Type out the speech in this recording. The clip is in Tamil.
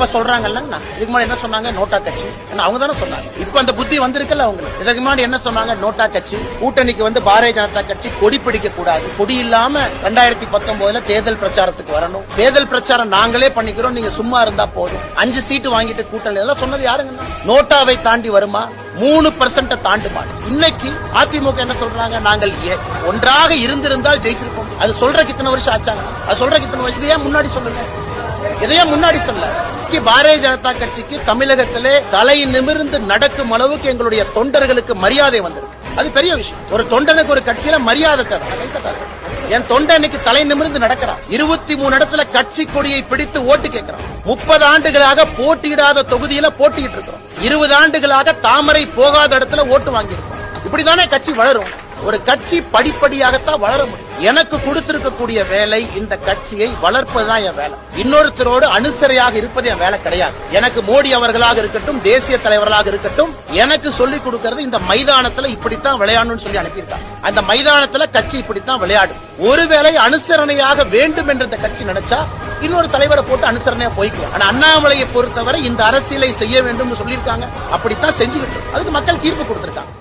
அப்ப சொல்றாங்கல்ல, இதுக்கு முன்னாடி என்ன சொன்னாங்க? நோட்டா கட்சி. அவங்க தானே சொன்னாங்க. இப்ப அந்த புத்தி வந்திருக்குல்ல அவங்களுக்கு. இதுக்கு முன்னாடி என்ன சொன்னாங்க? நோட்டா கட்சி. கூட்டணிக்கு வந்து பாரதிய ஜனதா கட்சி கொடி பிடிக்க கூடாது, கொடி இல்லாம 2019 தேர்தல் பிரச்சாரத்துக்கு வரணும், தேர்தல் பிரச்சாரம் நாங்களே பண்ணிக்கிறோம், நீங்க சும்மா இருந்தா போதும், 5 சீட்டு வாங்கிட்டு கூட்டணி, இதெல்லாம் சொன்னது யாருங்க? நோட்டாவை தாண்டி வருமா? 3% தாண்டுமா? இன்னைக்கு அதிமுக என்ன சொல்றாங்க? நாங்கள் ஒன்றாக இருந்திருந்தால் ஜெயிச்சிருப்போம். அது சொல்றதுக்கு இத்தனை வருஷம் ஆச்சாங்க. அது சொல்றதுக்கு இத்தனை வருஷம். இதையே முன்னாடி சொல்லுங்க, இதையே முன்னாடி சொல்ல. பாரதிய ஜனதா கட்சிக்கு தமிழகத்திலே தலை நிமிர்ந்து நடக்கும் அளவுக்கு எங்களுடைய தொண்டர்களுக்கு மரியாதை வந்திருக்கு. அது பெரிய விஷயம். ஒரு தொண்டனுக்கு ஒரு கட்சியில மரியாதை தர. என் தொண்டனுக்கு தலை நிமிர்ந்து நடக்கிறான். 23 இடத்துல கட்சி கொடியை பிடித்து ஓட்டு கேட்கிறான். 30 ஆண்டுகளாக போட்டியிடாத தொகுதியில போட்டிட்டு இருக்கிறோம். 20 ஆண்டுகளாக தாமரை போகாத இடத்துல ஓட்டு வாங்கியிருக்கோம். இப்படிதானே கட்சி வளரும். ஒரு கட்சி படிப்படியாகத்தான் வளர முடியும். எனக்கு கொடுத்திருக்கக்கூடிய வேலை இந்த கட்சியை வளர்ப்பதுதான் என் வேலை. இன்னொருத்தரோடு அனுசரையாக இருப்பது என் வேலை கிடையாது. எனக்கு மோடி அவர்களாக இருக்கட்டும், தேசிய தலைவர்களாக இருக்கட்டும், எனக்கு சொல்லிக் கொடுக்கிறது இந்த மைதானத்துல இப்படித்தான் விளையாடணும்னு சொல்லி அனுப்பியிருக்காங்க. அந்த மைதானத்துல கட்சி இப்படித்தான் விளையாடும். ஒருவேளை அனுசரணையாக வேண்டும் என்ற இந்த கட்சி நினைச்சா இன்னொரு தலைவரை போட்டு அனுசரணையா போய்க்கலாம். ஆனா அண்ணாமலையை பொறுத்தவரை இந்த அரசியலை செய்ய வேண்டும் சொல்லியிருக்காங்க. அப்படித்தான் செஞ்சுக்கிட்டு அதுக்கு மக்கள் தீர்ப்பு கொடுத்திருக்காங்க.